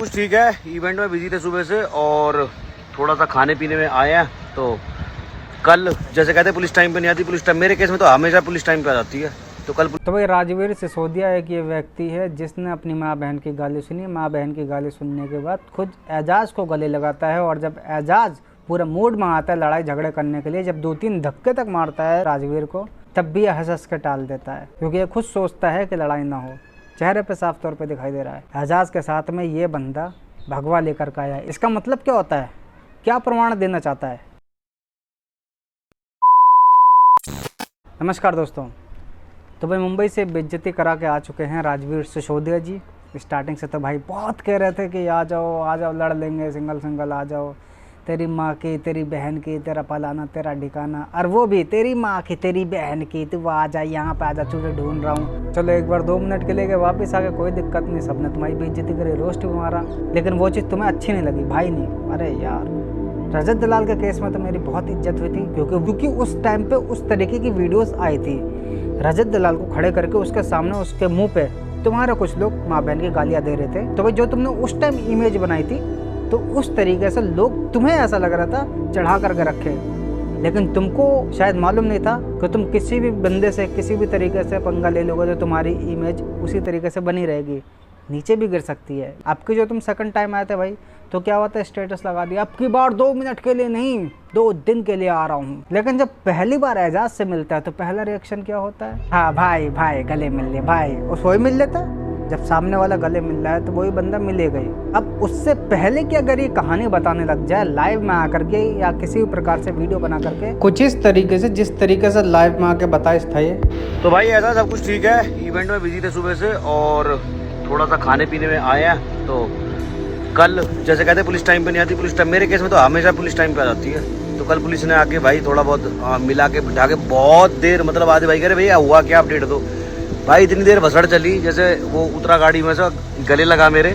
कुछ ठीक है, इवेंट में बिजी थे सुबह से और थोड़ा सा खाने पीने में आए हैं। तो कल जैसे कहते हैं पुलिस टाइम पे नहीं आती, पुलिस टाइम मेरे केस में तो हमेशा पुलिस टाइम पे आ जाती है। तो कल तो भाई राजवीर सिसोदिया एक ये व्यक्ति है जिसने अपनी माँ बहन की गाली सुनी। माँ बहन की गाली सुनने के बाद खुद एजाज को गले लगाता है और जब एजाज पूरा मूड में आता है लड़ाई झगड़े करने के लिए, जब 2-3 धक्के तक मारता है राजवीर को, तब भी हंस हंस के टाल देता है क्योंकि ये खुद सोचता है कि लड़ाई ना हो। चेहरे पे साफ तौर पे दिखाई दे रहा है एजाज के साथ में ये बंदा भगवा लेकर का आया है। इसका मतलब क्या होता है, क्या प्रमाण देना चाहता है? नमस्कार दोस्तों, तो भाई मुंबई से बेइज्जती करा के आ चुके हैं राजवीर सिसोदिया जी। स्टार्टिंग से तो भाई बहुत कह रहे थे कि आ जाओ लड़ लेंगे, सिंगल आ जाओ, तेरी माँ की तेरी बहन की तेरा फलाना तेरा ठिकाना, और वो भी तेरी माँ की तेरी बहन की, तू आ जा यहाँ पे, आ जा, तुझे ढूंढ रहा हूँ। चलो एक बार 2 मिनट के लिए गए, वापस आ गए, कोई दिक्कत नहीं, सबने तुम्हारी बेइज्जती करी, रोस्ट भी मारा, लेकिन वो चीज़ तुम्हें अच्छी नहीं लगी भाई। नहीं, अरे यार रजत दलाल के केस में तो मेरी बहुत इज्जत हुई थी क्योंकि उस टाइम पे उस तरीके की वीडियोस आई थी। रजत दलाल को खड़े करके उसके सामने उसके मुंह पे तुम्हारे कुछ लोग माँ बहन की गालियाँ दे रहे थे। तो भाई जो तुमने उस टाइम इमेज बनाई थी तो उस तरीके से लोग, तुम्हें ऐसा लग रहा था चढ़ा करके रखे, लेकिन तुमको शायद मालूम नहीं था कि तुम किसी भी बंदे से किसी भी तरीके से पंगा ले लोगे तो तुम्हारी इमेज उसी तरीके से बनी रहेगी, नीचे भी गिर सकती है। आपकी जो तुम सेकंड टाइम आए थे भाई, तो क्या होता है, स्टेटस लगा दिया, अब की बार 2 मिनट के लिए नहीं 2 दिन के लिए आ रहा हूँ। लेकिन जब पहली बार एजाज से मिलता है तो पहला रिएक्शन क्या होता है? हाँ भाई गले मिल ले भाई, उस वही मिल लेता है। जब सामने वाला गले मिल रहा है तो वही बंदा मिलेगा ही। अब उससे पहले कि अगर ये कहानी बताने लग जाए लाइव में आकर के या किसी भी प्रकार से वीडियो बना करके कुछ इस तरीके से, जिस तरीके से लाइव में आके बताया था ये, तो भाई ऐसा सब कुछ ठीक है, इवेंट में बिजी थे सुबह से और थोड़ा सा खाने पीने में आए हैं। तो कल जैसे कहते हैं पुलिस टाइम पे नहीं आती, पुलिस टाइम मेरे केस में तो हमेशा पुलिस टाइम पे आ जाती है। तो कल पुलिस ने आके भाई थोड़ा बहुत मिला के बिठा के बहुत देर, मतलब आधे भाई कह रहे भैया हुआ क्या, अपडेट दो। भाई इतनी देर भसड़ चली, जैसे वो उतरा गाड़ी में से, गले लगा मेरे।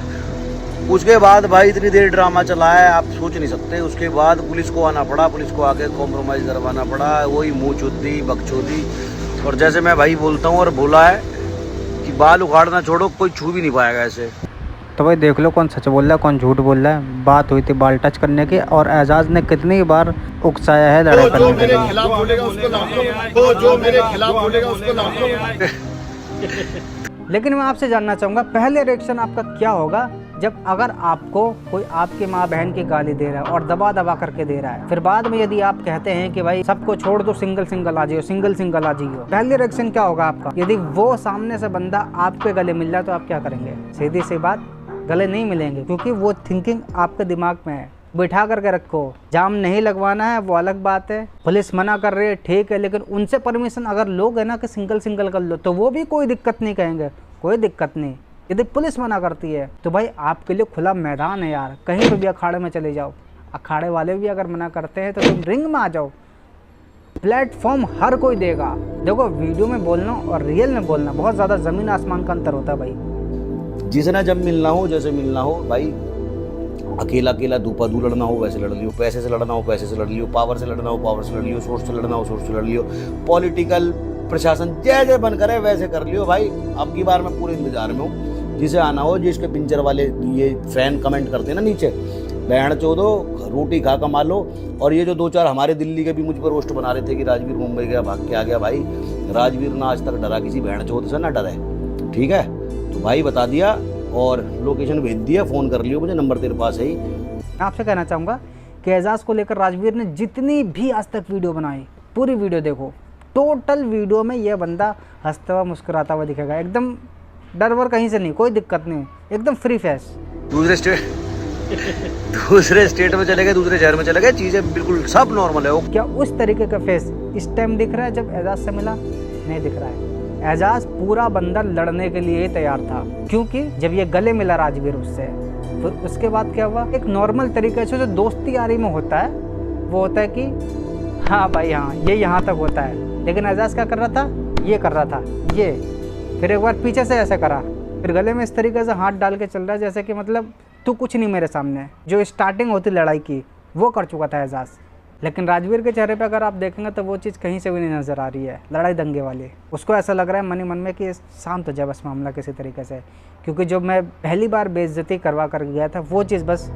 उसके बाद भाई इतनी देर ड्रामा चला है, आप सोच नहीं सकते। उसके बाद पुलिस को आना पड़ा, पुलिस को आके कॉम्प्रोमाइज़ करवाना पड़ा, वही मुँह चुद्दी बकचोदी। और जैसे मैं भाई बोलता हूँ और बोला है कि बाल उखाड़ना छोड़ो, कोई छू भी नहीं पाएगा ऐसे। तो भाई देख लो कौन सच बोल रहा है कौन झूठ बोल रहा है। बात हुई थी बाल टच करने की और एजाज ने कितनी बार उकसाया है लड़ाई करने के लिए। खिलाफ बोलेगा उसको नाम लो, तो जो मेरे खिलाफ बोलेगा उसको नाम लो। लेकिन मैं आपसे जानना चाहूँगा पहले रिएक्शन आपका क्या होगा जब अगर आपको कोई आपकी माँ बहन की गाली दे रहा है और दबा करके दे रहा है, फिर बाद में यदि आप कहते हैं कि भाई सबको छोड़ दो, सिंगल आ जाइए, सिंगल आ जाइए, पहले रिएक्शन क्या होगा आपका? यदि वो सामने से बंदा आपके गले मिल रहा है तो आप क्या करेंगे? सीधी सी बात, गले नहीं मिलेंगे क्योंकि वो थिंकिंग आपके दिमाग में है। बिठा करके रखो, जाम नहीं लगवाना है वो अलग बात है, पुलिस मना कर रही है ठीक है, लेकिन उनसे परमिशन अगर लोग है ना कि सिंगल कर लो तो वो भी कोई दिक्कत नहीं कहेंगे, कोई दिक्कत नहीं। यदि पुलिस मना करती है तो भाई आपके लिए खुला मैदान है यार, कहीं पर भी अखाड़े में चले जाओ। अखाड़े वाले भी अगर मना करते हैं तो तुम रिंग में आ जाओ, प्लेटफॉर्म हर कोई देगा। देखो वीडियो में बोलना और रियल में बोलना बहुत ज़्यादा ज़मीन आसमान का अंतर होता है भाई। जिसे ना जब मिलना हो, जैसे मिलना हो भाई, अकेला दूपा लड़ना हो वैसे लड़ लियो, पैसे से लड़ना हो पैसे से लड़ लियो, पावर से लड़ना हो पावर से लड़ लियो, सोर्स से लड़ना हो सोर्स से लड़ लियो, पॉलिटिकल प्रशासन जैसे बन करे वैसे कर लियो भाई। अब की बार मैं पूरे इंतजार में हूँ, जिसे आना हो, जिसके पिंचर वाले ये फैन कमेंट करते हैं ना नीचे, बहन चोदो रोटी खा कमा लो। और ये जो 2-4 हमारे दिल्ली के भी मुझ पर रोस्ट बना रहे थे कि राजवीर मुंबई गया भाग के आ गया, भाई राजवीर ना आज तक डरा किसी बहन चोद से, ना डरे, ठीक है? तो भाई बता दिया और लोकेशन भेज दिया, फ़ोन कर लियो, मुझे नंबर तेरे पास है ही। आपसे कहना चाहूँगा कि एजाज को लेकर राजवीर ने जितनी भी आज तक वीडियो बनाई, पूरी वीडियो देखो, टोटल वीडियो में यह बंदा हंसता हुआ मुस्कुराता हुआ दिखेगा, एकदम डर वर कहीं से नहीं, कोई दिक्कत नहीं, एकदम फ्री फेस। दूसरे स्टेट में चले गए, दूसरे शहर में चले गए, चीज़ें बिल्कुल सब नॉर्मल है। वो क्या उस तरीके का फेस इस टाइम दिख रहा है जब एजाज से मिला? नहीं दिख रहा है। एजाज पूरा बंदा लड़ने के लिए तैयार था क्योंकि जब ये गले मिला राजवीर उससे, फिर उसके बाद क्या हुआ, एक नॉर्मल तरीके से जो दोस्ती यारी में होता है वो होता है कि हाँ भाई हाँ ये यहाँ तक होता है, लेकिन एजाज क्या कर रहा था, ये कर रहा था, ये फिर एक बार पीछे से ऐसे करा, फिर गले में इस तरीके से हाथ डाल के चल रहा है जैसे कि मतलब तू कुछ नहीं मेरे सामने। जो स्टार्टिंग होती लड़ाई की वो कर चुका था एजाज, लेकिन राजवीर के चेहरे पे अगर आप देखेंगे तो वो चीज़ कहीं से भी नहीं नज़र आ रही है, लड़ाई दंगे वाली। उसको ऐसा लग रहा है मन ही मन में कि शांत हो जाए बस मामला किसी तरीके से, क्योंकि जब मैं पहली बार बेइज्जती करवा कर गया था वो चीज़ बस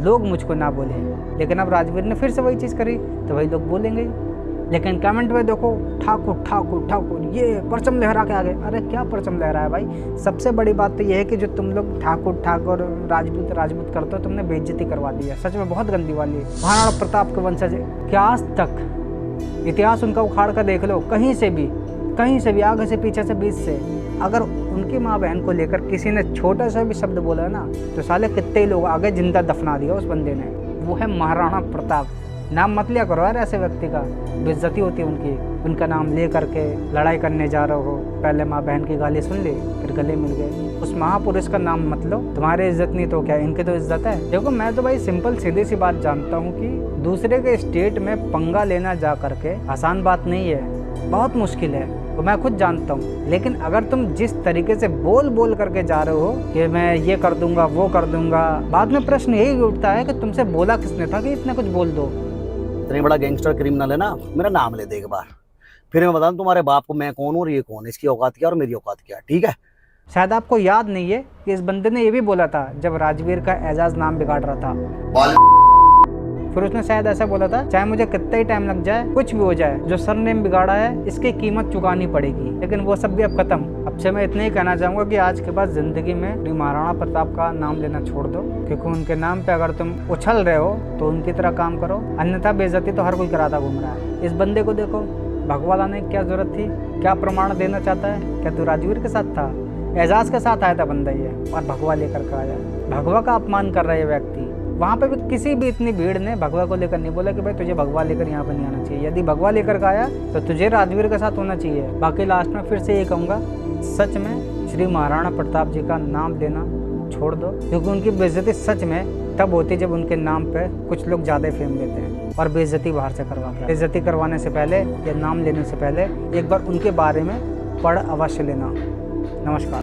लोग मुझको ना बोले, लेकिन अब राजवीर ने फिर से वही चीज़ करी तो वही लोग बोलेंगे ही। लेकिन कमेंट में देखो ठाकुर ठाकुर ठाकुर, ये परचम लहरा के आगे। अरे क्या परचम लहरा है भाई? सबसे बड़ी बात तो ये है कि जो तुम लोग ठाकुर ठाकुर राजपूत राजपूत करते हो, तुमने बेइज्जती करवा दी है। सच में बहुत गंदी वाली है। महाराणा प्रताप के वंशज क्या आज तक इतिहास उनका उखाड़ कर देख लो, कहीं से भी आगे से पीछे से बीच से, अगर उनकी माँ बहन को लेकर किसी ने छोटा सा भी शब्द बोला ना तो साले कितने ही लोग आगे जिंदा दफना दिया उस बंदे ने। वो है महाराणा प्रताप। नाम मत लिया करो यार ऐसे व्यक्ति का, बेइज्जती होती है उनकी। उनका नाम ले करके लड़ाई करने जा रहे हो, पहले माँ बहन की गाली सुन ली फिर गले मिल गए। उस महापुरुष का नाम मत लो, तुम्हारी इज्जत नहीं तो क्या इनकी तो इज्जत है। देखो मैं तो भाई सिंपल सीधी सी बात जानता हूँ कि दूसरे के स्टेट में पंगा लेना जा करके आसान बात नहीं है, बहुत मुश्किल है, तो मैं खुद जानता हूँ। लेकिन अगर तुम जिस तरीके से बोल करके जा रहे हो कि मैं ये कर दूंगा वो कर दूंगा, बाद में प्रश्न यही उठता है कि तुमसे बोला किसने था कि इतना कुछ बोल दो। इतने बड़ा गैंगस्टर क्रिमिनल है ना, मेरा नाम ले दे एक बार, फिर मैं बता दूं तुम्हारे बाप को मैं कौन हूँ और ये कौन है, इसकी औकात क्या और मेरी औकात क्या, ठीक है? शायद आपको याद नहीं है कि इस बंदे ने ये भी बोला था जब राजवीर का एजाज नाम बिगाड़ रहा था, फिर उसने शायद ऐसा बोला था चाहे मुझे कितना ही टाइम लग जाए, कुछ भी हो जाए, जो सरनेम बिगाड़ा है इसकी कीमत चुकानी पड़ेगी। लेकिन वो सब भी अब खत्म। अब से मैं इतना ही कहना चाहूँगा कि आज के बाद ज़िंदगी में महाराणा प्रताप का नाम लेना छोड़ दो, क्योंकि उनके नाम पे अगर तुम उछल रहे हो तो उनकी तरह काम करो, अन्यथा बेइज्जती तो हर कोई कराता घूम रहा है। इस बंदे को देखो, भगवा लाने की क्या जरूरत थी? क्या प्रमाण देना चाहता है? क्या तू राजवीर के साथ था? एजाज के साथ आया था बंदा ये, और भगवा लेकर के आया। भगवा का अपमान कर रहा है व्यक्ति। वहाँ पे भी किसी भी इतनी भीड़ ने भगवा को लेकर नहीं बोला कि भाई तुझे भगवा लेकर यहाँ पे नहीं आना चाहिए। यदि भगवा लेकर का आया तो तुझे राजवीर के साथ होना चाहिए। बाकी लास्ट में फिर से ये कहूँगा, सच में श्री महाराणा प्रताप जी का नाम लेना छोड़ दो, क्योंकि उनकी बेइज्जती सच में तब होती जब उनके नाम पे कुछ लोग ज़्यादा फेम लेते हैं और बेइज्जती बाहर से करवा के। बेइज्जती करवाने से पहले या नाम लेने से पहले एक बार उनके बारे में पढ़ अवश्य लेना। नमस्कार।